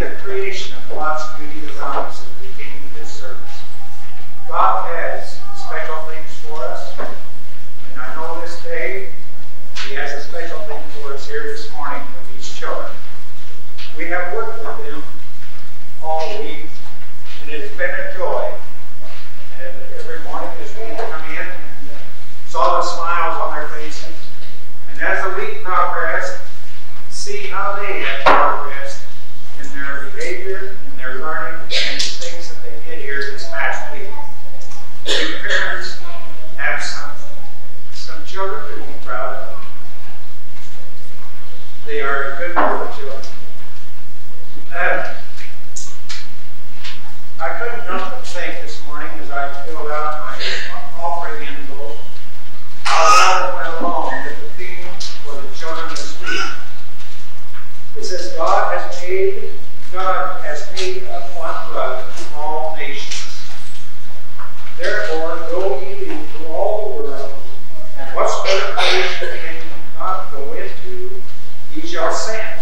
the creation of God's beauty around us as we came to this service. God has special things for us, and I know this day He has a special thing for us here this morning with these children. We have worked with them all week, and it has been a joy. And every morning as we come in and saw the smiles on their faces, and as the week progressed, see how they have progressed in their behavior, in their learning, and the things that they did here this past week. You parents have some children to be proud of. They are a good group of children. I couldn't help but think this morning as I filled out my offering envelope how God went along with the theme for the children this week. It says, God has made of one blood all nations. Therefore, go ye into all the world, and whatsoever place ye cannot go into, ye shall send,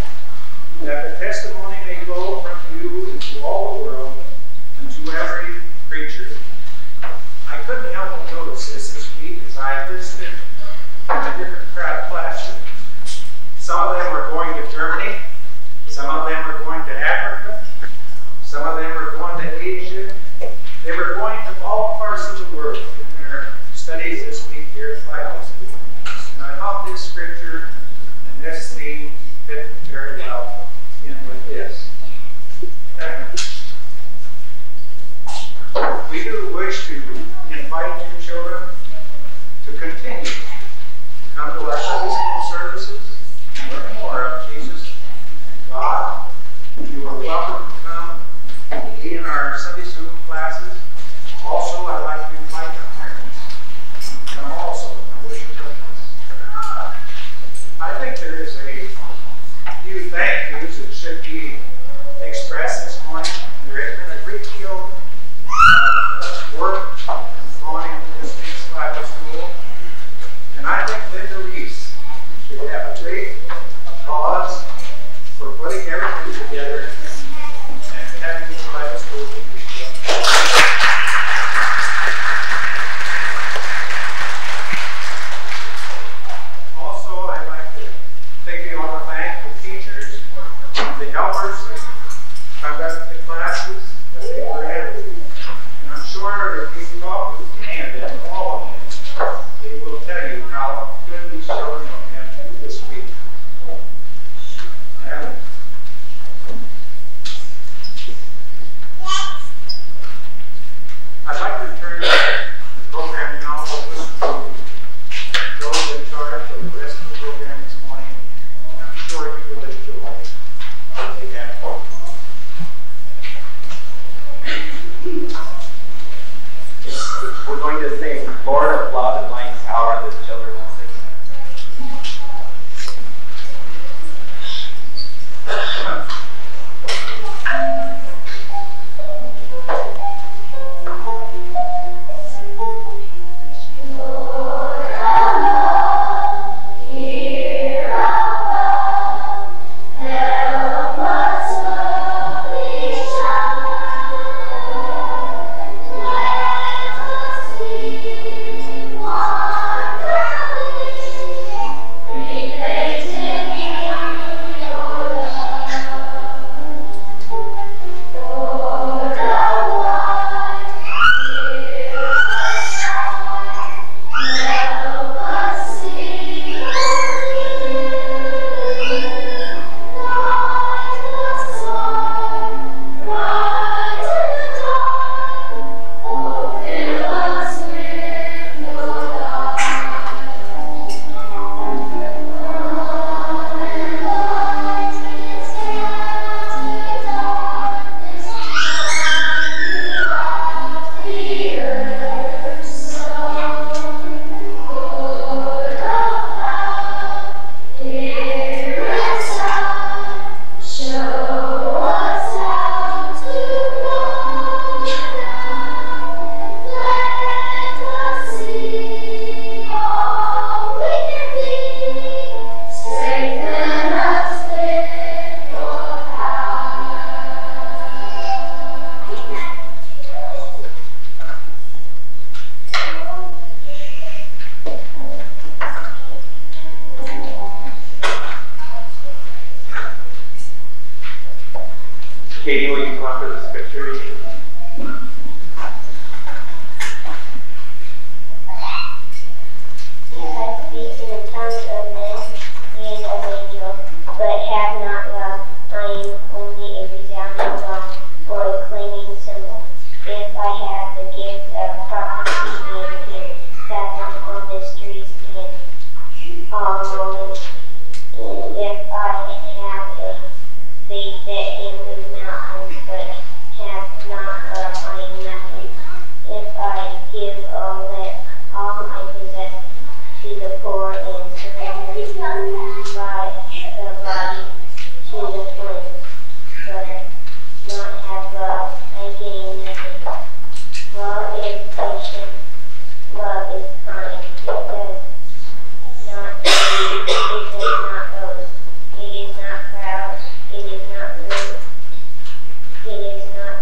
that the testimony may go from you into all the world, unto every creature. I couldn't help but notice this week as I visited the different classrooms. Some of them were going to Germany, some of them were going to Africa, some of them were going to Asia. They were going to all parts of the world in their studies this week here at Bible School. And I thought this scripture and this theme fit very well in with this. We do wish to invite your children to continue to come to our Sunday school services and learn more of Jesus and God. You are welcome to come and be in our Sunday school classes. Also, I'd like to invite your parents to come also and worship with us. I think there is a few thank yous that should be expressed this morning. There has been a great deal work going into this week's Bible school, and I think Linda Reese should have a great applause for putting everything together and having this Bible school to be done. Also, I'd like to thank the teachers, the helpers that conduct the classes that they were in. I'm sure if you talk with any of them, all of them, they will tell you how good these children have been this week. I'd like to turn the program now over to those in charge of the rest of the program this morning, and I'm sure you will enjoy what they have for you. We're going to sing Lord of Love and Light Tower, and the children will sing. See Katie, will you come up for the scripture reading? If I speak in the tongues of men and of angels, but have not love, I am only a resounding gong or a clanging cymbal. If I have the gift of prophecy and can fathom all mysteries and all knowledge, and if I have a faith that can move mountains, but have not love, I am nothing. If I give all I possess to the poor and surrender by the body to the flames, but not have love, I gain nothing. Love is patient, love is kind, it does not envy, it does not boast, it is not proud, it is not rude, it is not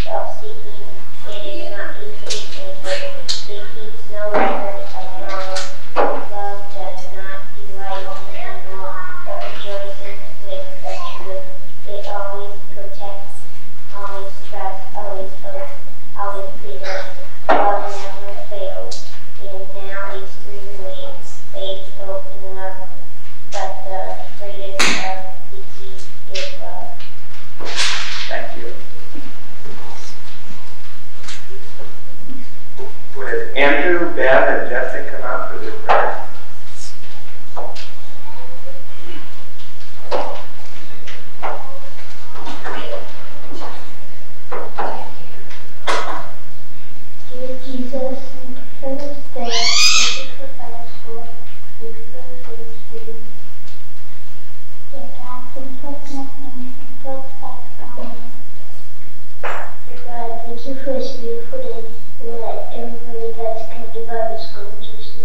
self-seeking, it is not easily angered, it keeps no record of wrongs. Love does not delight in evil, but rejoices with the truth. It always protects, always trusts, always hopes, always believes. Love never fails. And now these three remain: faith, hope, and love. But the greatest of these is love. Thank you. Would Andrew, Bev, and Justin come out for their prayer? Dear Jesus, thank you for this day. Thank you for Bible school. Thank you for faith reading. Dear God, thank you for nothing. Thank you for the fight for me. Dear God, thank you for this beautiful day. Let everybody that's come to Bible school in Jesus'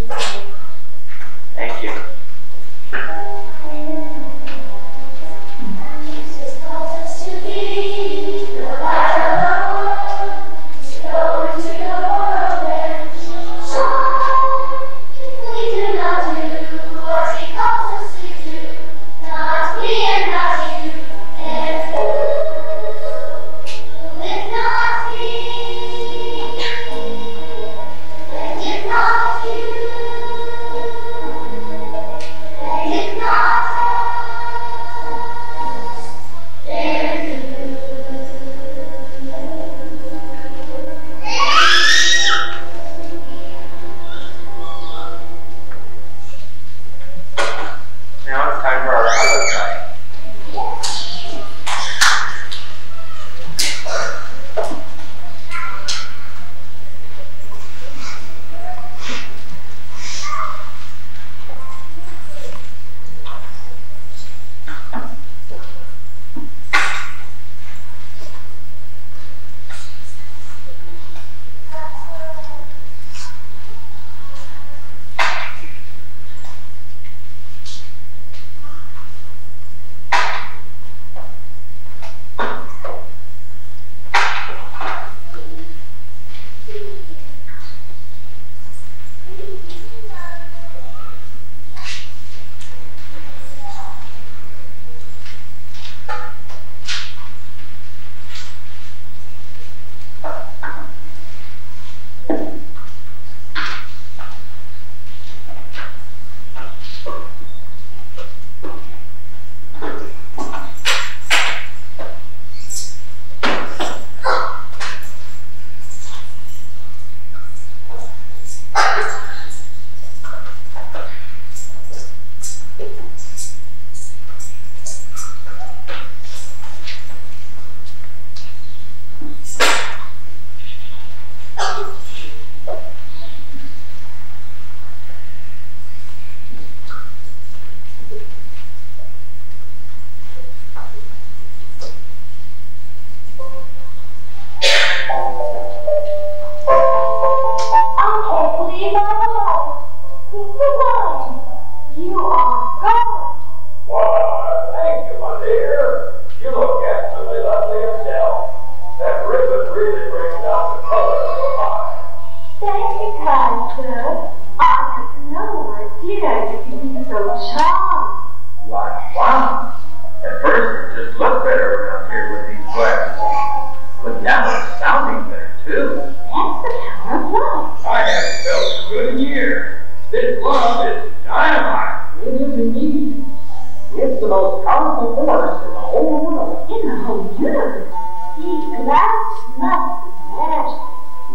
universe. These glasses must be magic.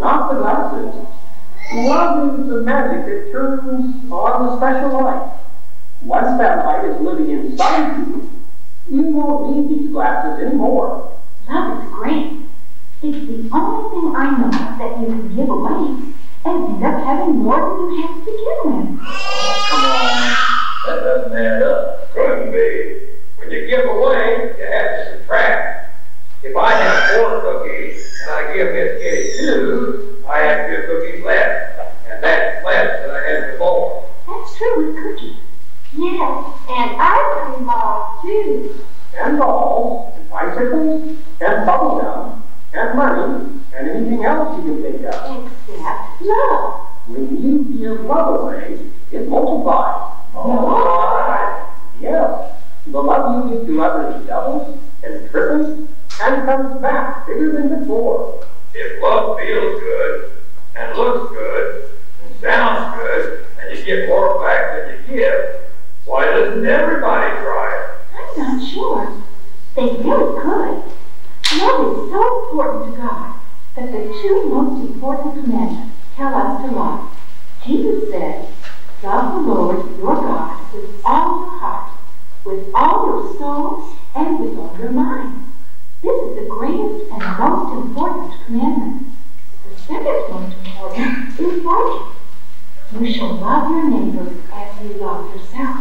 Not the glasses. Love is the magic that turns on the special light. Once that light is living inside you, you won't need these glasses anymore. Love is great. It's the only thing I know that you can give away and end up having more than you have to begin with. Oh, come on. That doesn't add up. Couldn't be. When you give away, you have to subtract. If I have 4 cookies and I give Miss Kitty 2, I have 2 cookies left. And that's less than I had before. That's true with cookies. Yes, and ice cream balls too. And dolls, and bicycles, and bubble gum, and money, and anything else you can think of. Except love. When you give love away, it multiplies. Multiply? Yes. The love you give to others doubles and triples and comes back bigger than before. If love feels good, and looks good, and sounds good, and you get more back than you give, why doesn't everybody try it? I'm not sure. They really could. Love is so important to God that the 2 most important commandments tell us to love. Jesus said, love the Lord your God with all your heart, with all your soul, and with all your mind. This is the greatest and most important commandment. The second most important is like it. You shall love your neighbor as you love yourself.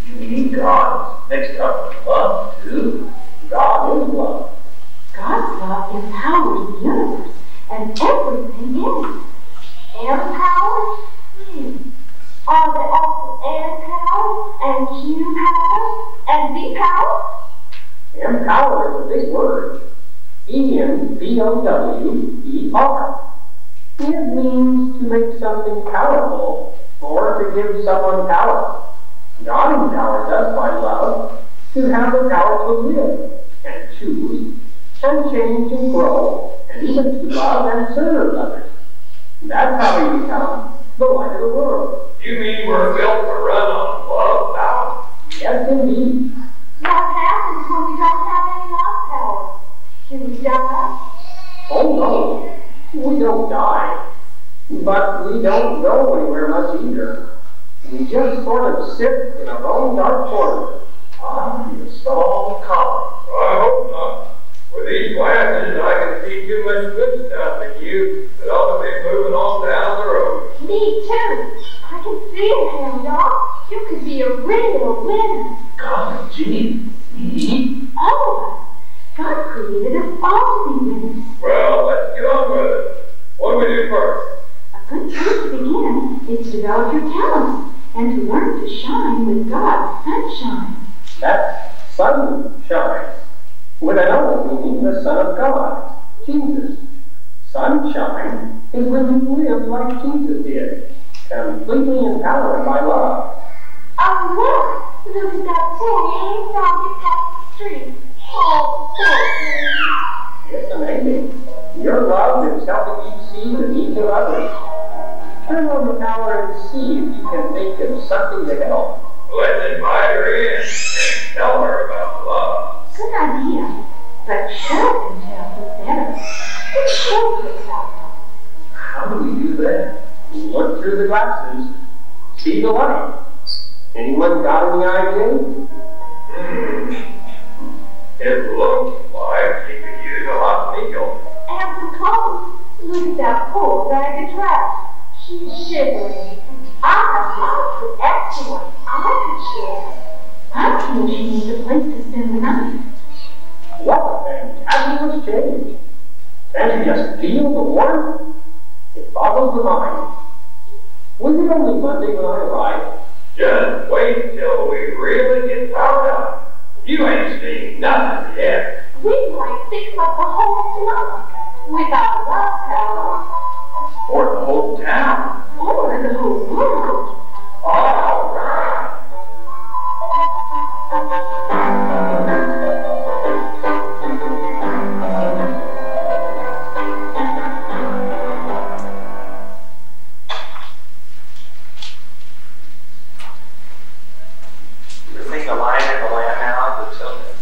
You mean God mixed up with love, too? God is love. God's love empowers the universe and everything in it. Empower? Are there also air power and Q power and V power? Empower is a big word. E-M-P-O-W-E-R. It means to make something powerful or to give someone power. God empowers us by love to have the power to live and choose and change and grow and even to love and serve others. That's how we become the light of the world. You mean we're built to run on love now? Yes, indeed. What happens when we don't have any love power? Do we die? Oh no, we don't die. But we don't go anywhere much either. We just sort of sit in our own dark corner. You stalled calling. I hope not. With these glasses, I can see too much good stuff in you that ought to be moving on down the road. Me too. I can see it, Ham Dog. You could be a real winner. Golly gee, me? All of us. God created us all to be winners. Well, let's get on with it. What do we do first? A good place to begin is to develop your talents and to learn to shine with God's sunshine. That's sunshine. With an O meaning the Son of God, Jesus. Sunshine is when you live like Jesus did, completely empowered by love. Oh, look! Look at that poor little dog across the street. Oh, poor thing. It's amazing. Your love is helping you see the needs of others. Turn on the power and see if you can think of something to help. Let's invite her in and tell her about love. Good idea. But show and tell is better. It's so good about love. How do we do that? Look through the glasses. See the light. Anyone got any ideas? It looks like she could use a hot meal. And some clothes. Look at that poor ragged dress. She's shivering. I have lots of extra ones I could share. I feel she needs a place to spend the night. What a fantabulous change. Can't you just feel the warmth? It boggles the mind. Was it only Monday when I arrived? Just wait till we really get powered up. You ain't seen nothing yet. We might fix up the whole month with our love power. Or the whole town. Or the whole world. All right. You think the lion and the lamb now, the children?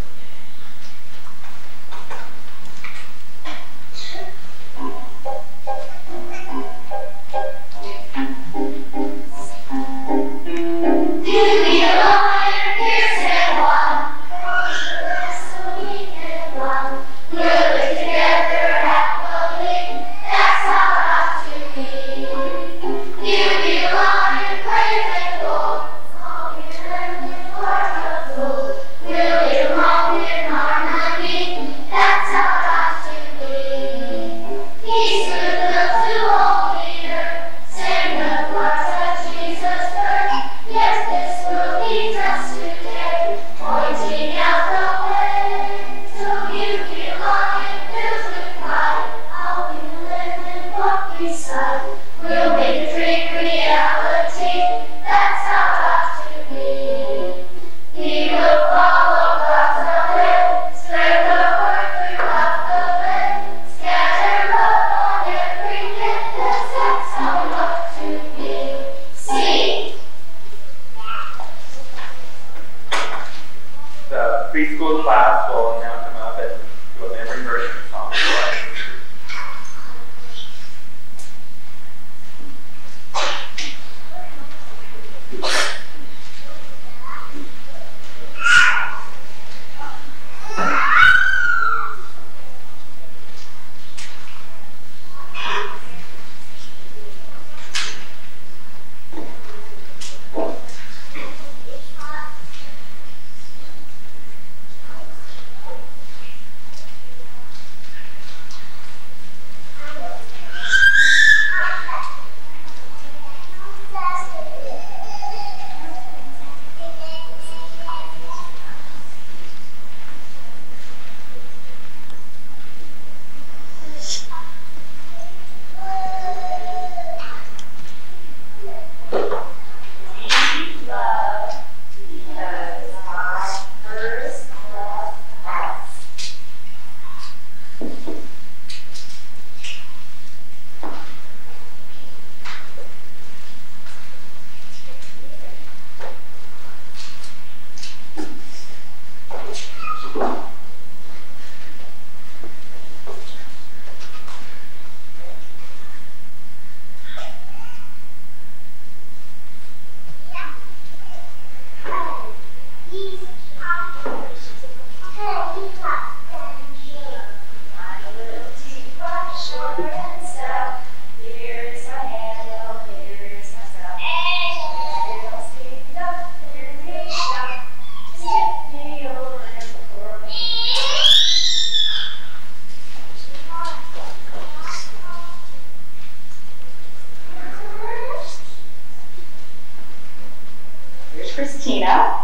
Tina,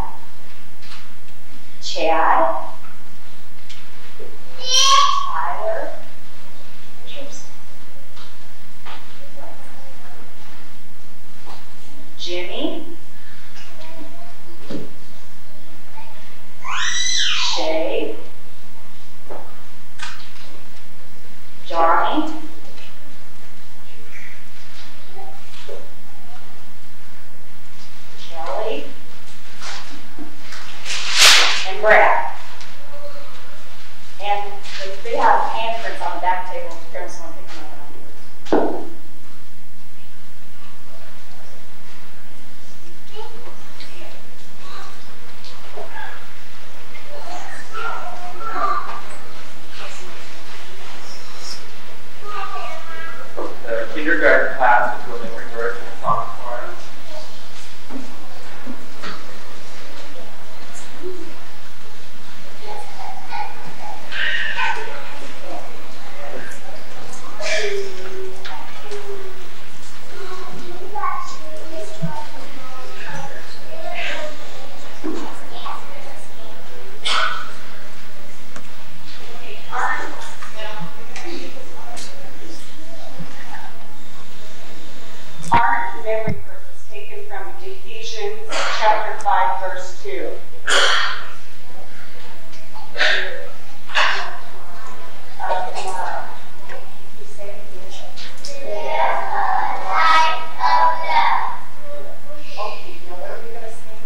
Chad, Tyler, Jimmy, Shay, Johnny, Kelly, and Brad. And they have handprints on the back table to grab someone picking up on. The kindergarten class is really rehearsing a song for us. Our memory verse is taken from Ephesians chapter 5, verse 2. You say it again. Okay, now what are we going to sing?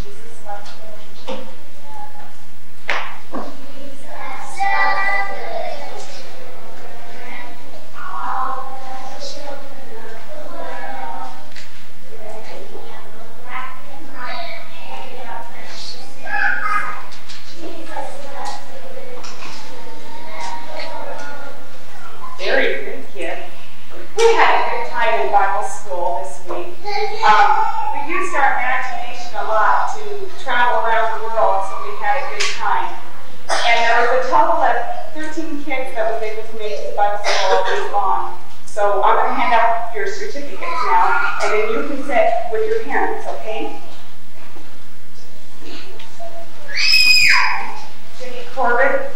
Jesus loves you. Very good, kid. We had a good time in Bible school this week. We used our imagination a lot to travel around the world, so we had a good time. And there was a total of 13 kids that was able to make it to Bible school all week long. So I'm going to hand out your certificates now, and then you can sit with your parents, okay? Jenny Corbett.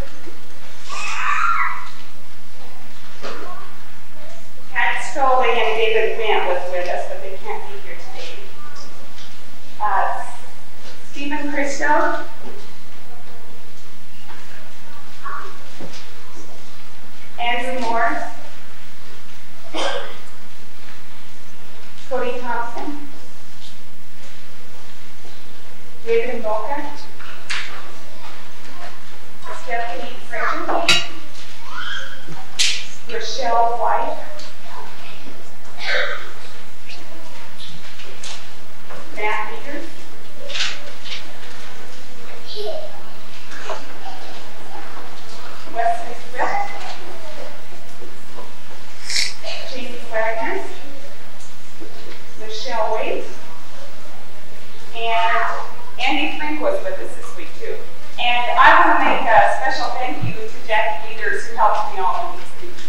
Pat Stoley and David Grant was with us, but they can't be here today. Stephen Christo. Andrew Morris. Cody Thompson. David Mboka. Stephanie Fraser. Rochelle White. Matt Peters. Wesley Swift. Jamie Wagner. Michelle Waite. And Andy Frank was with us this week too. And I want to make a special thank you to Jackie Leaders who helped me all in these weeks.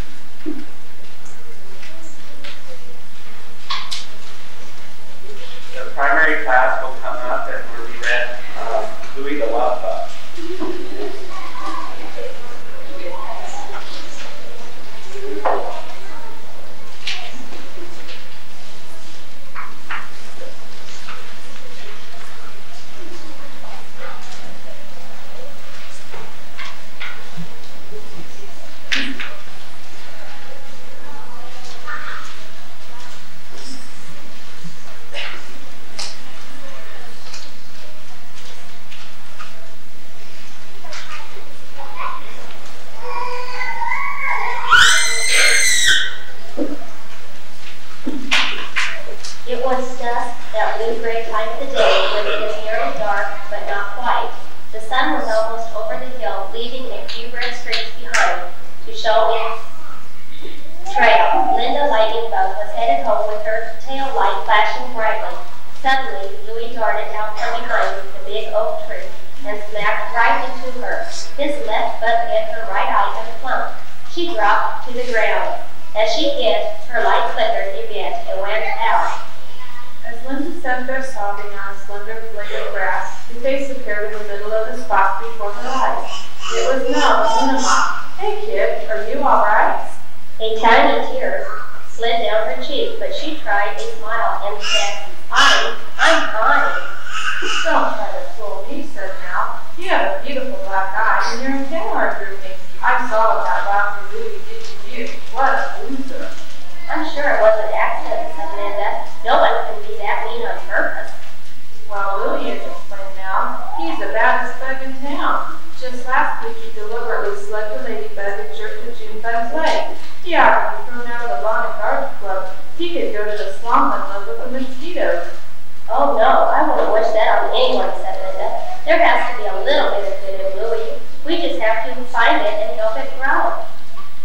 The primary class will come up and we'll be read Louis the Love Bug. It was dusk, that blue-gray time of the day, when it was nearly dark, but not quite. The sun was almost over the hill, leaving a few red streaks behind to show its trail. Linda Lightning-Bug was headed home with her tail light flashing brightly. Suddenly, Louis darted out from behind the big oak tree and smacked right into her. His left butt hit her right eye in the plump. She dropped to the ground. As she hit, her light flickered a bit and went out. As Linda sat there sobbing on a slender blade of grass. Her face appeared in the middle of the spot before her eyes. It was Nell, Luna Mom. Hey kid, are you alright? A tiny tear slid down her cheek, but she tried a smile and said, I'm fine. Don't try to fool me, said Nell. You have a beautiful black eye, and you're in kindergarten grouping. I saw what that laughter Louie did to you. What a loser. I'm sure it was an accident, said Linda. No one can be that mean on purpose. Well, Louie is, explained Nell. He's the baddest bug in town. Just last week, he deliberately selected a ladybug and jerked a June bug's leg. He ought to be thrown out of the lawn and garden club. He could go to the swamp and live with the mosquitoes. Oh no, I wouldn't wish that on anyone, said Linda. There has to be a little bit of good in Louie. We just have to find it and help it grow.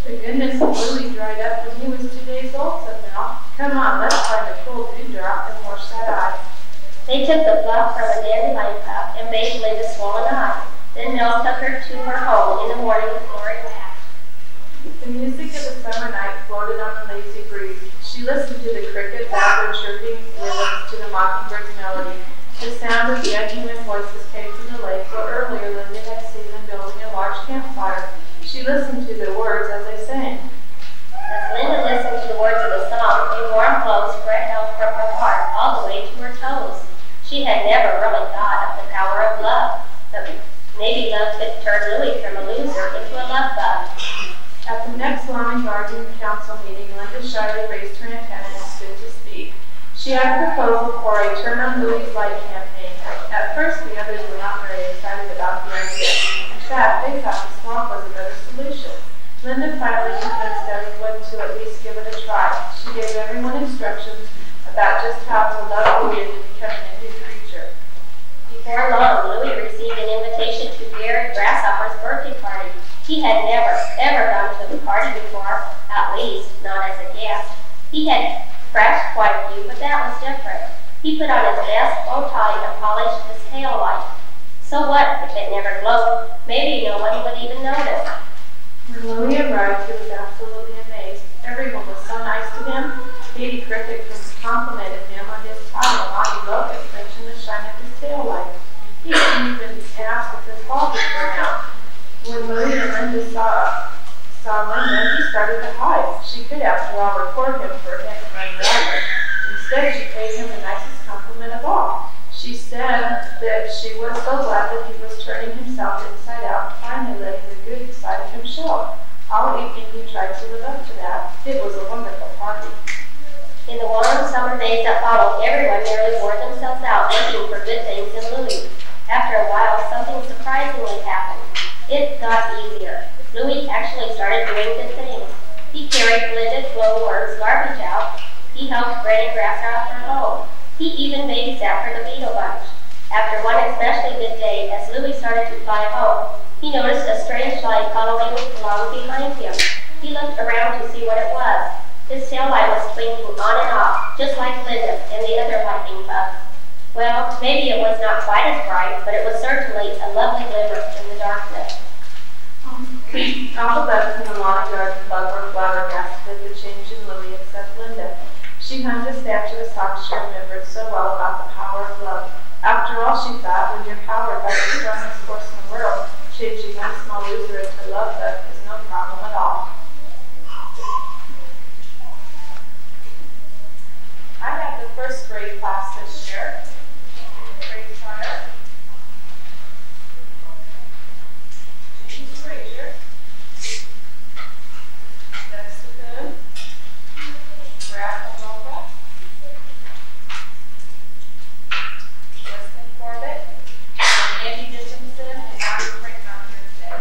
The goodness of Louie dried up when he was 2 days old, said Nell. Come on, let's find a cool dewdrop and wash that eye. They took the fluff from a dandelion cup and bathed Linda's swollen eye. Then Nell took her to her home in the morning with Lori laughed. The music of the summer night floated on the lazy breeze. She listened to the cricket babble chirping rhythms to the mockingbird's melody. The sound of the unhuman voices came from the lake where earlier Linda had seen them building a large campfire. She listened to the words as they sang. As Linda listened to the words of the song, a warm glow spread out from her heart all the way to her toes. She had never really thought of the power of love, but maybe love could turn Louie from a loser into a love bug. At the next lawn and garden council meeting, Linda shyly raised her antenna and stood to speak. She had a proposal for a Turn on Louie's Light campaign. At first, the others were not very excited about the idea. In fact, they thought the swamp was a better solution. Linda finally convinced everyone to at least give it a try. She gave everyone instructions about just how to love Louie into becoming a new creature. Before long, Louie received an invitation to Gary Grasshopper's birthday party. He had never, ever gone to a party before, at least not as a guest. He had crashed quite a few, but that was different. He put on his best bow tie and polished his tail light. So what if it never glowed? Maybe no one would even notice. When Louie arrived, he was absolutely amazed. Everyone was so nice to him. Katie Cricket complimented him on his tie and Lottie Locust mentioned the shine of his tail light. He didn't even ask if his bulb would burn out. When Louie and Linda saw Linda, he started to hide. She could, after all, report him for him and run over. Instead, she paid him the nicest compliment of all. She said that she was so glad that he was turning himself inside out and finally letting the good side of him show. All evening he tried to live up to that. It was a wonderful party. In the warm summer days that followed, everyone nearly wore themselves out looking for good things in Louie. After a while, something surprisingly happened. It got easier. Louie actually started doing good things. He carried Linda's glowworm's garbage out. He helped Granny Grasshopper home. He even babysat for the beetle bunch. After one especially good day, as Louie started to fly home, he noticed a strange light following along behind him. He looked around to see what it was. His tail light was twinkling on and off, just like Linda's and the other lightning bugs. Well, maybe it was not quite as bright, but it was certainly a lovely glimmer in the darkness. All the bugs in the lawn and garden club were flabbergasted at the change in Louie except Linda. She hung the statue of socks she remembered so well about the power of love. After all, she thought, when you're powered by the strongest force in the world, changing one small loser into a love bug is no problem at all. I have the first grade class this year. Grade Connor. James Frazier. Jessica Coon. Brad Mocha. Justin Corbett. And Andy Dickinson and Abby Frank not here today.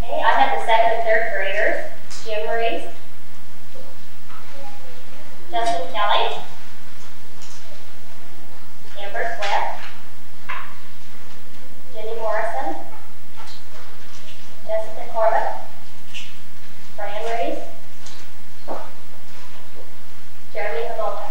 Okay, I had the second and third graders, Jim Maurice, Justin Kelly, Amber Swift, Jenny Morrison, Jessica Corbett, Brian Reese, Jeremy Hamilton.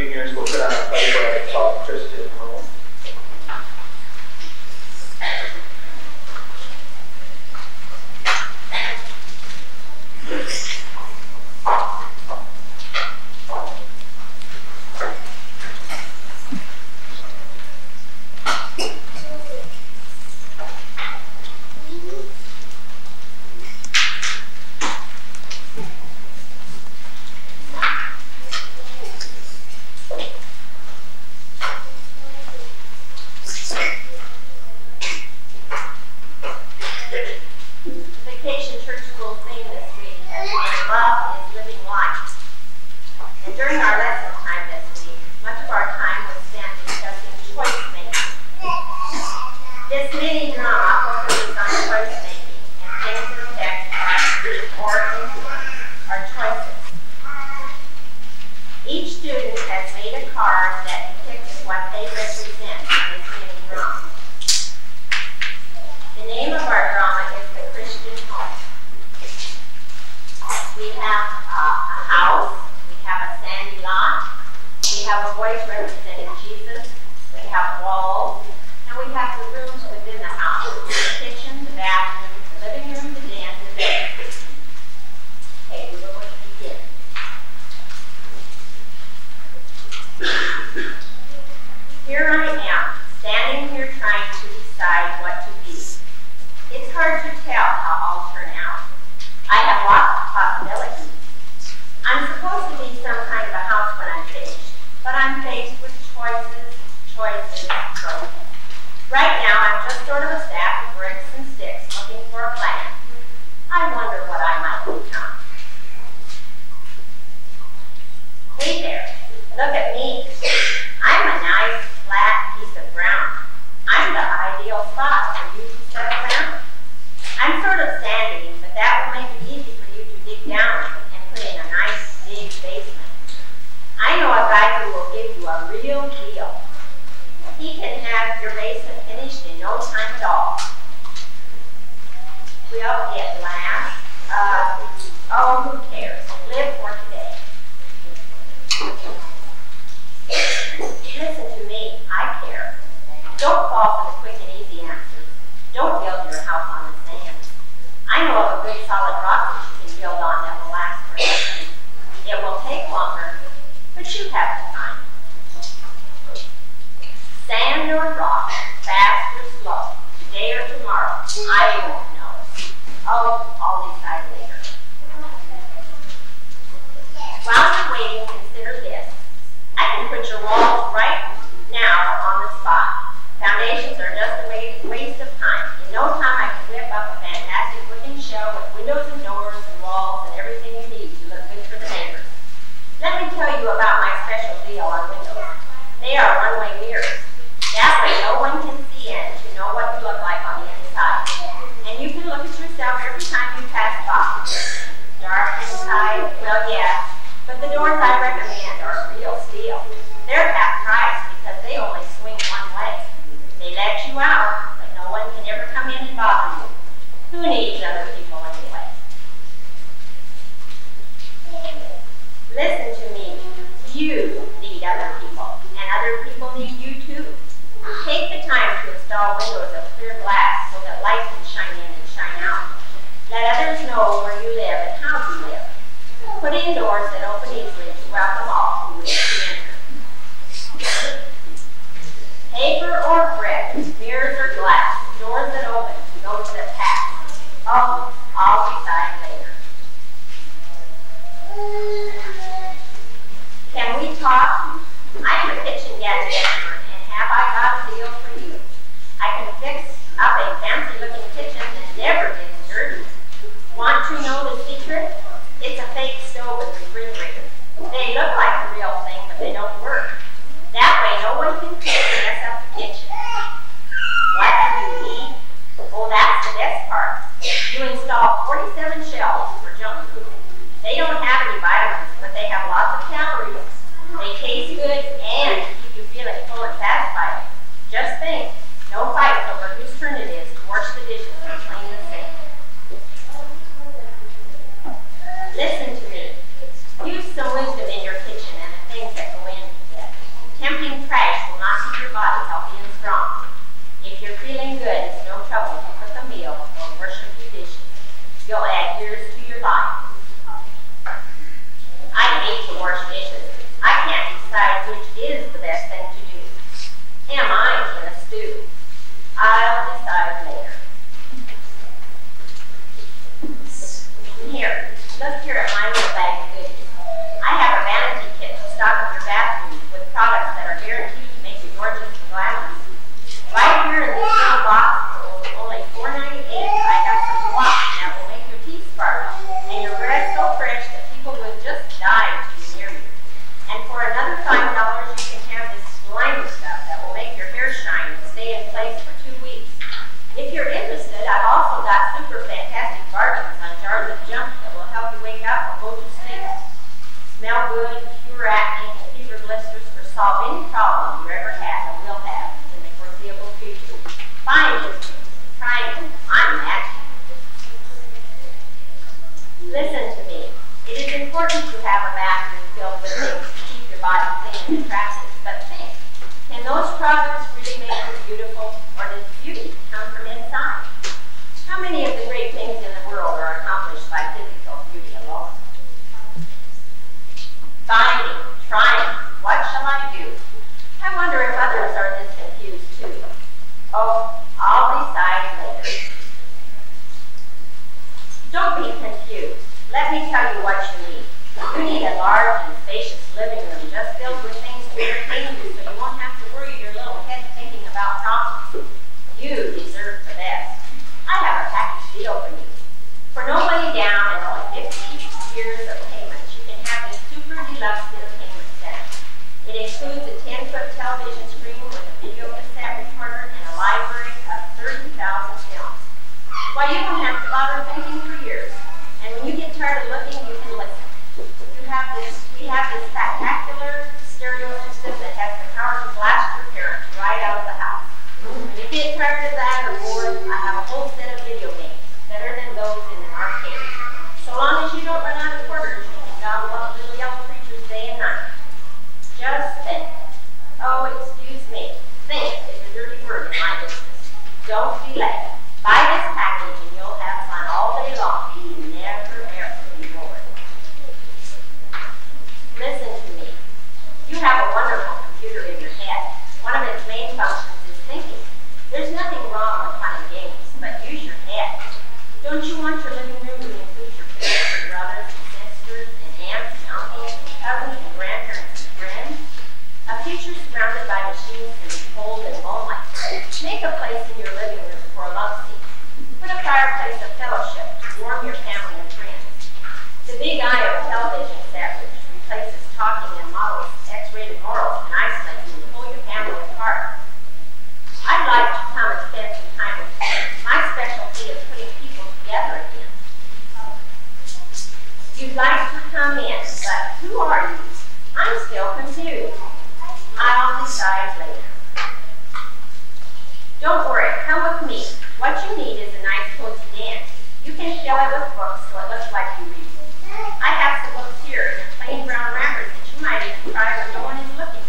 juniors, we'll put on a play for a called Christian Home. Vacation Church School theme this week has been Love is Living Life. And during our lesson time this week, much of our time was spent discussing choice making. This mini drama focuses on choice making and things that affect or influence our choices. Each student has made a card that depicts what they represent in this mini drama. The name of our drama is The Christian Home. We have a house, we have a sandy lot, we have a voice representing Jesus, we have walls, and we have the rooms within the house, the kitchen, the bathroom, the living room, the den, and the bedroom. Okay, we will begin. Here I am, standing here trying to decide what to be. It's hard to tell how I'll turn out. I have lots of possibilities. I'm supposed to be some kind of a house when I'm finished, but I'm faced with choices. Right now, I'm just sort of a stack of bricks and sticks looking for a plan. I wonder what I might become. Hey there, look at me. I'm a nice, flat piece of ground. I'm the ideal spot for you to settle down. I'm sort of sandy, but that will make it easy for you to dig down and put in a nice, big basement. I know a guy who will give you a real deal. He can have your basement finished in no time at all. We'll get last. Oh, who cares? Live for today. Listen to me. I care. Don't fall for the quick and easy answers. Don't build your house on the sand. I know of a good solid rock that you can build on that will last forever. It will take longer, but you have the time. Sand or rock, fast or slow, today or tomorrow, I won't know. Oh, I'll decide later. While you're waiting, consider this. I can put your walls right now on the spot. Foundations are just a waste of time. In no time, I can whip up a fantastic looking show with windows and doors and walls and everything you need to look good for the neighbors. Let me tell you about my special deal on windows. They are one-way mirrors. That way no one can see in to know what you look like on the inside. And you can look at yourself every time you pass by. Dark inside, well yeah, but the doors I recommend are real steel. They're half price because they only swing one way. They let you out, but no one can ever come in and bother you. Who needs other people anyway? Listen to me. You need other people, and other people need you too. Take the time to install windows of clear glass so that light can shine in and shine out. Let others know where you live and how you live. Put in doors that open easily to welcome all who wish to enter. Paper or brick, mirrors or glass, doors that open to those that pass. Oh, I'll decide later. Can we talk? I am a kitchen gadget expert, and have I got a deal for you? I can fix up a fancy-looking kitchen that never gets dirty. Want to know the secret? It's a fake stove and refrigerator. They look like the real thing, but they don't work. That way, no one can cook and mess up the kitchen. What do you eat? Oh, that's the best part. You install 47 shelves for junk food. They don't have any vitamins, but they have lots of calories. They taste good and keep you feeling full and satisfied. Just think, no fights over whose turn it is to wash the dishes and clean the sink. Listen to me. Use some wisdom in your kitchen and feeling good, it's no trouble to cook a meal or wash a few dishes. You'll add years to your life. I hate to wash dishes. I can't decide which is the best thing to do. Am I in a stew? I'll decide later. Here, look here at my little bag of goodies. I have a vanity kit to stock up your bathroom with products that are guaranteed to make you gorgeous and glamorous. Right here in this little box, for only $4.98, I have some blocks that will make your teeth sparkle and your breath so fresh that people would just die to be near you. And for another $5, you can have this slimy stuff that will make your hair shine and stay in place for 2 weeks. If you're interested, I've also got super fantastic bargains on jars of junk that will help you wake up or go to sleep. Smell good, cure acne, fever blisters, or solve any problem you ever had or will have in the foreseeable future. Find it. Try it. I'm magic. Listen to me. It is important to have a bathroom filled with things to keep your body clean and attractive, but think, can those products really make you beautiful, or does beauty come from inside? How many of the great things in the world are accomplished by physical beauty alone? Finding, trying, what shall I do? I wonder if others are this confused too. Oh, I'll decide later. Don't be confused. Let me tell you what you need. You need a large and spacious living room just filled with things to entertain you so you won't have to worry your little head thinking about problems. You deserve the best. I have a package deal for you. For no money down and only 50 years of payments, you can have this super deluxe entertainment center. It includes a 10-foot television screen with a video cassette recorder and a library of 30,000 films. Why, you don't have to bother thinking for years. And when you get tired of looking, you can listen. We have this spectacular stereo system that has the power to blast your parents right out of the house. When you get tired of that or bored, I have a whole set of video games, better than those in an arcade. So long as you don't run out of quarters, you can gobble up little yellow creatures day and night. Just think. Oh, excuse me. Think is a dirty word in my business. Don't delay. Buy this package and you'll have fun all day long. You never, ever be bored. Listen to me. You have a wonderful computer in your head. One of its main functions is thinking. There's nothing wrong with fun and games, but use your head. Don't you want your living room to include your parents and brothers and sisters and aunts and uncles and cousins and grandparents and friends? A future surrounded by machines can be cold and lonely. Make a place in your living room for a love seat. Put a fireplace of fellowship to warm your family and friends. The big eye of a television set which replaces talking and models X-rated morals can isolate you and pull your family apart. I'd like to come and spend some time with you. My specialty is putting people together again. You'd like to come in, but who are you? I'm still confused. I'll decide later. Don't worry, come with me. What you need is a nice cozy den. You can fill it with books so it looks like you read. I have some books here in plain brown wrappers that you might even try when no one is looking.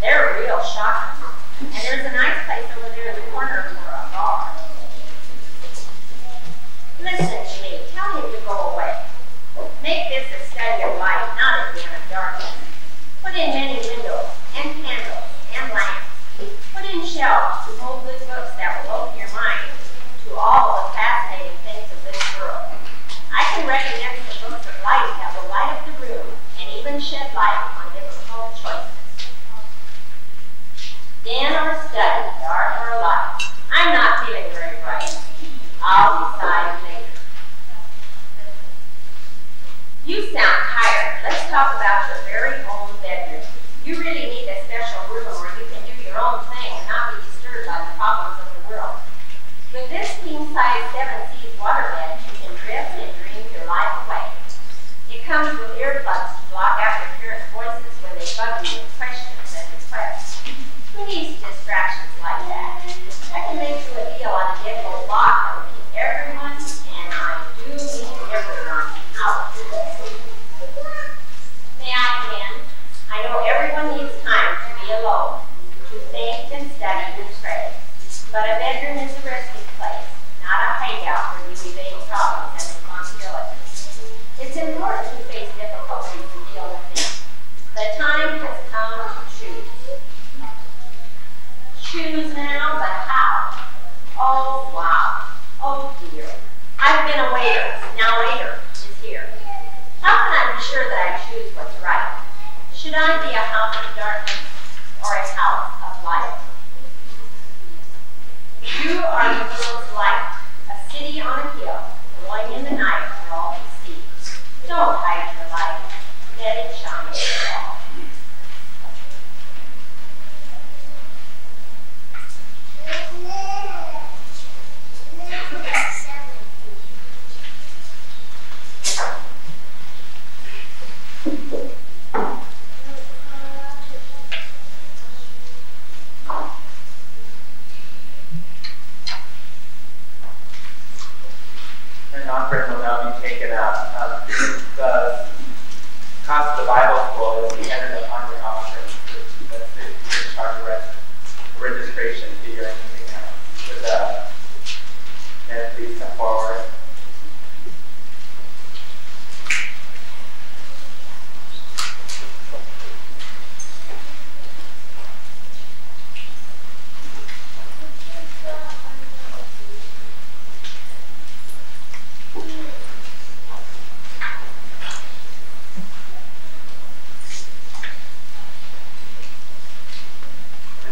They're real shocking. And there's a nice place over there in the corner for a bar. Listen to me. Tell him to go away. Make this a study of light, not a den of darkness. Put in many windows and candles and lamps. Put in shelves to hold good books that will open your mind to all the fascinating things of this world. I can recommend some books of light that will light up the room and even shed light on difficult choices. Den or study, dark or light. I'm not feeling very bright. I'll decide later. You sound tired. Let's talk about your very own bedroom. You really need a special room where you can do your own thing and not be disturbed by the problems of the world. With this king-size 7-seat waterbed, you can drift and dream your life away. It comes with earplugs to block out your parents' voices when they bug you with questions and requests. Who needs distractions like that? I can make you a deal on a deadbolt lock that will keep everyone, and I do mean everyone, out. May I come in? I know everyone needs time to be alone, to think and study and pray, but I bet bedroom is a resting place, not a hideout where you evade problems and responsibilities. It's important to face difficulties and deal with them. The time has come to choose. Choose now, but how? Oh, wow. Oh, dear. I've been a waiter. Now later is here. How can I be sure that I choose what's right? Should I be a house of darkness or a house of light? You are the world's light, a city on a hill, glowing in the night for all to see. Don't hide your light. Let it shine for all. An offering will now be taken up. The cost of the Bible school is entered upon your offering. That's it. You can charge a registration fee or anything else. With and please come forward.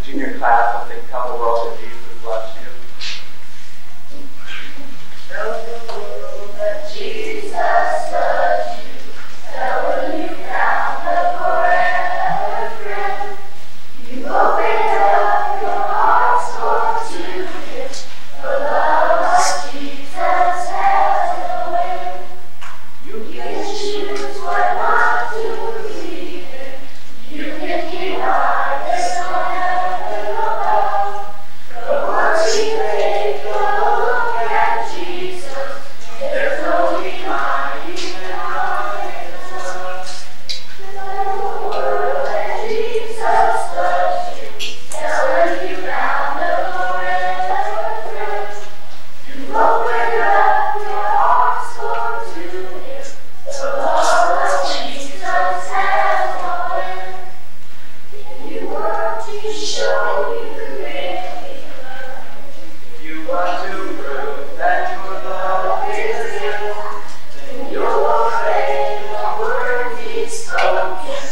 Junior class will sing Tell the World That Jesus Loves You. Tell the world that Jesus loves you. Tell you found the forever friend. You opened up your hearts for to him. The love of Jesus has no end. You can choose what not to believe in. You can deny this one. Take a look at Jesus. There's no denying even running Tell the world that Jesus loves you. Tell her you found the forever friend. You opened up your hearts for to him. The love of Jesus has no end. If you want to show you Want to prove that your love is real, then you'll obey the word he's spoken,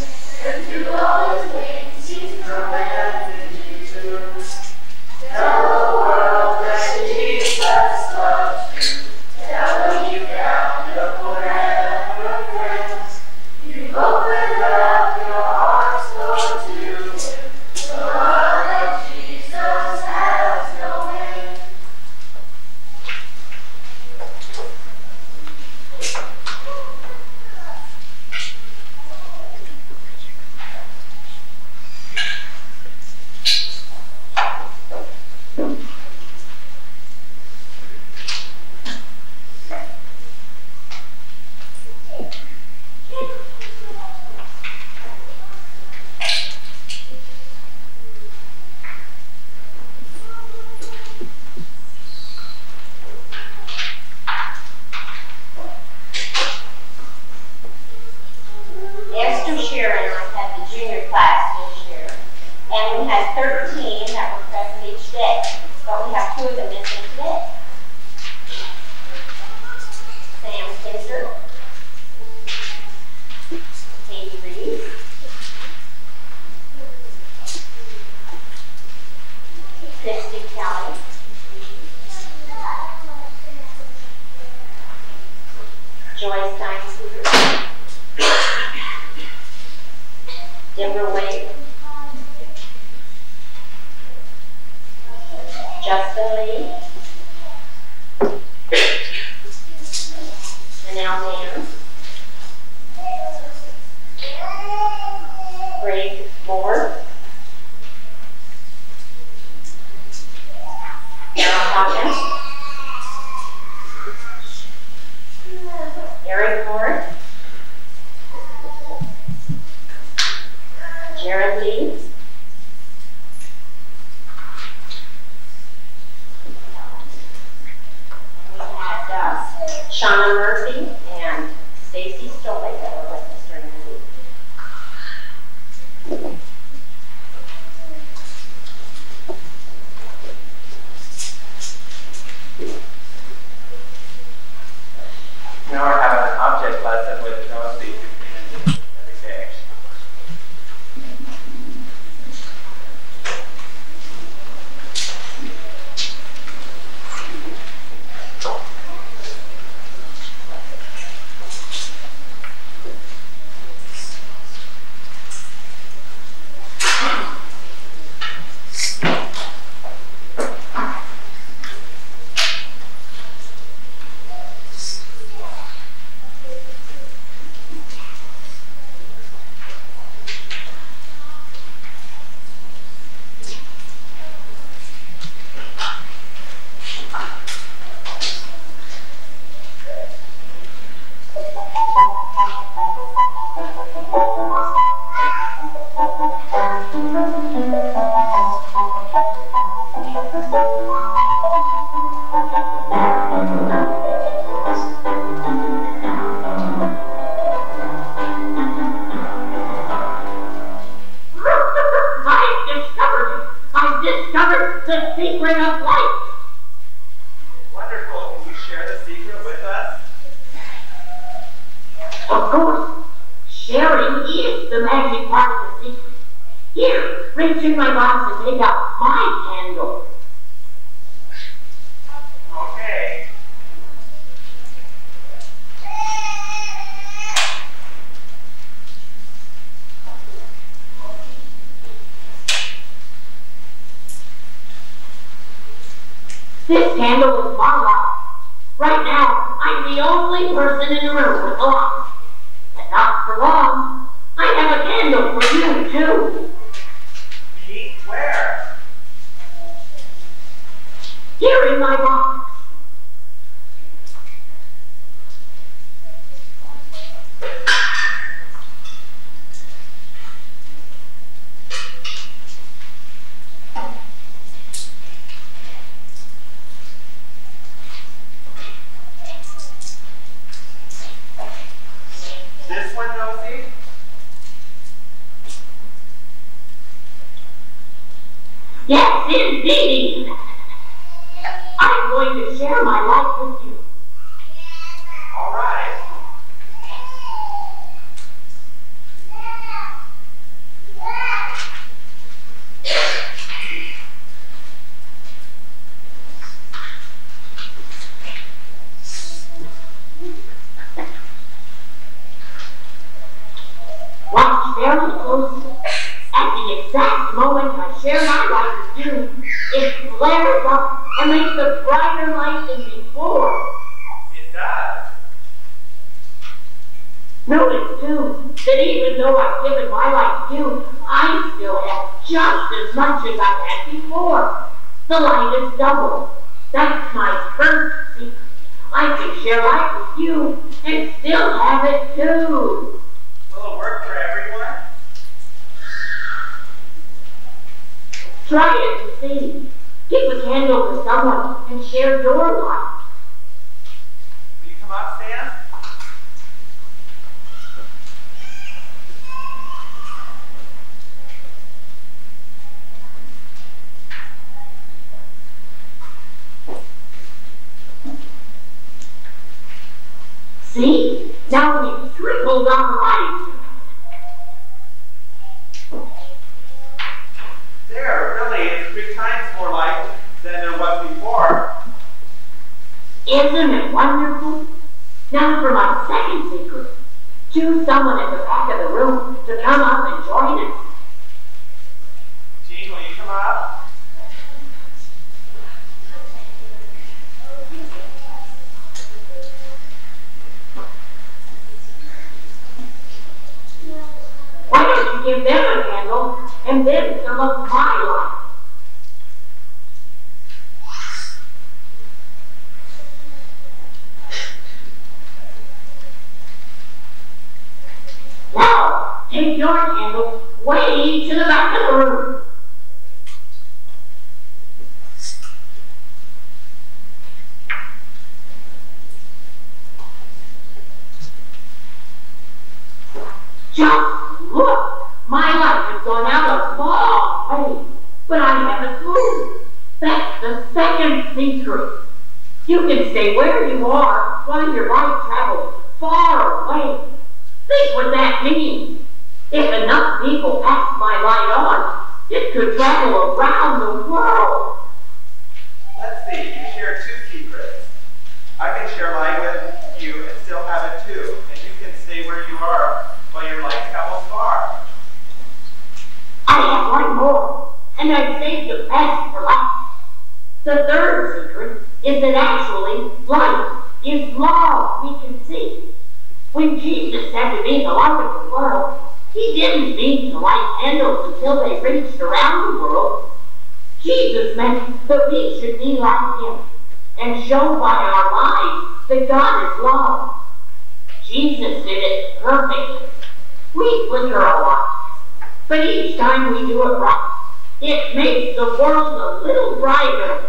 and do all the things he's commanded you to. Tell the world that Jesus loves you. Tell them you found a forever friend. You've opened up your hearts, Lord, to him. The love of Jesus has no end. And we had 13 that were present each day, but we have 2 of them missing today. Sam Kinzer, Katie Reed, Christy Kelly, Joy Steinsteiger, Deborah Wade, Justin Lee, Manal Mann, Greg Moore, Darryl Hawkins, Eric Moore, Jared Lee, can be part of the secret. Here, reach in my box and take out my candle. Okay. This candle is my light. Right now, I'm the only person in the room with a light. But not for long. I have a candle for you, too. Me? Where? Here in my box. This one, Nosy? Yes, indeed. I'm going to share my life with you. All right. Watch very closely. At the exact moment I share my light with you, it flares up and makes a brighter light than before. It does. Notice, too, that even though I've given my light to you, I still have just as much as I had before. The light is double. That's my first secret. I can share light with you and still have it, too. Will it work for everyone? Try it and see. Give a candle to someone and share your light. Will you come up, Sam? See? Now we've tripled our light. There, really, it's 3 times more light than there was before. Isn't it wonderful? Now for my second secret. Choose someone at the back of the room to come up and join us. Jean, will you come up? Why don't you give them a candle and then some of my light? Now, take your candle way to the back of the room. Just look! My light has gone out a long way, but I haven't moved. That's the second secret. You can stay where you are while your light travels far away. Think what that means. If enough people pass my light on, it could travel around the world. Let's see, you share 2 secrets. I can share light with you and still have it too, and you can stay where you are while your light travels far. I have one more, and I've saved the best for last. The third secret is that actually light is love we can see. When Jesus said to be the light of the world, he didn't mean to light candles until they reached around the world. Jesus meant that we should be like him and show by our lives that God is love. Jesus did it perfectly. We flicker a lot, but each time we do it right, it makes the world a little brighter.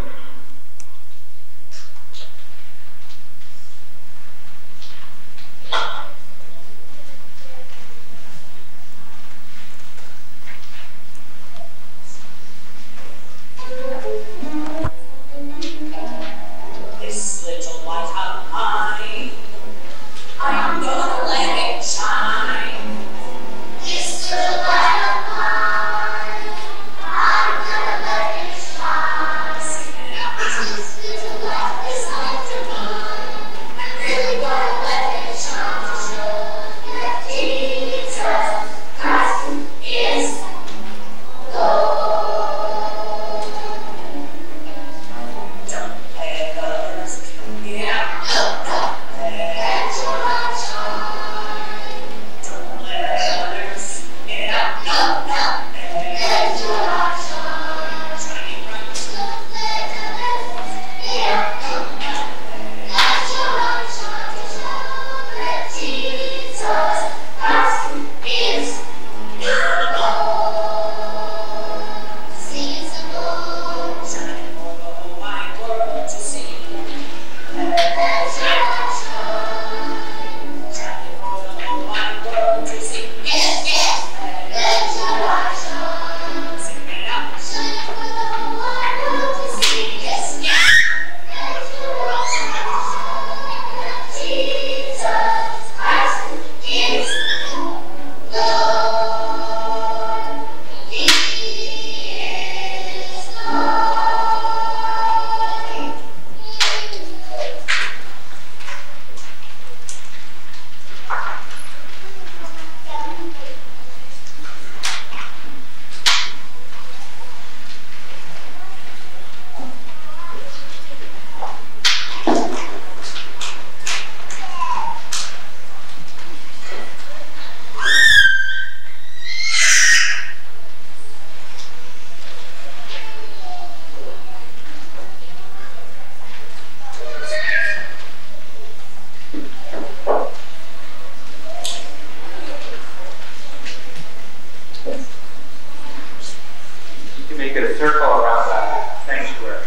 This little light of mine, I'm gonna let it shine. This little circle around the sanctuary.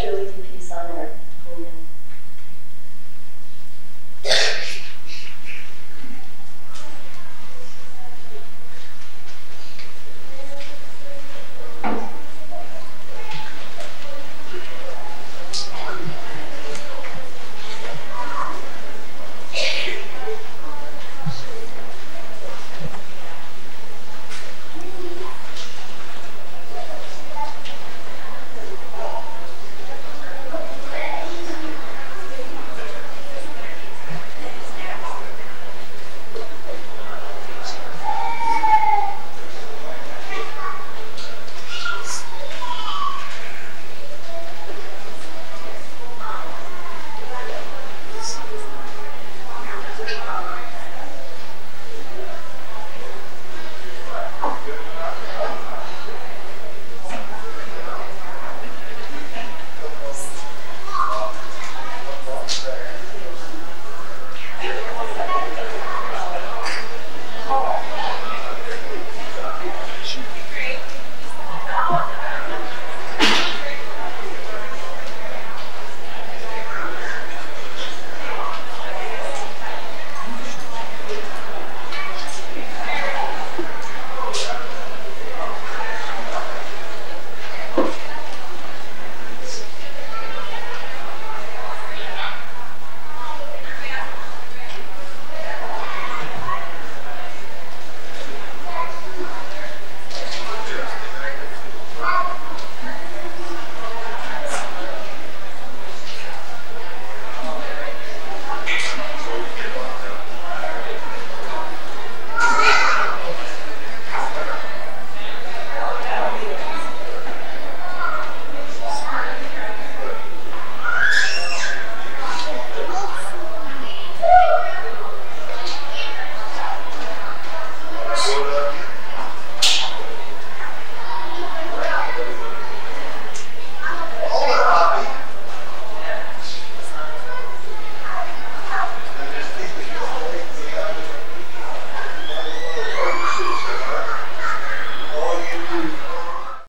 truly be peace on earth.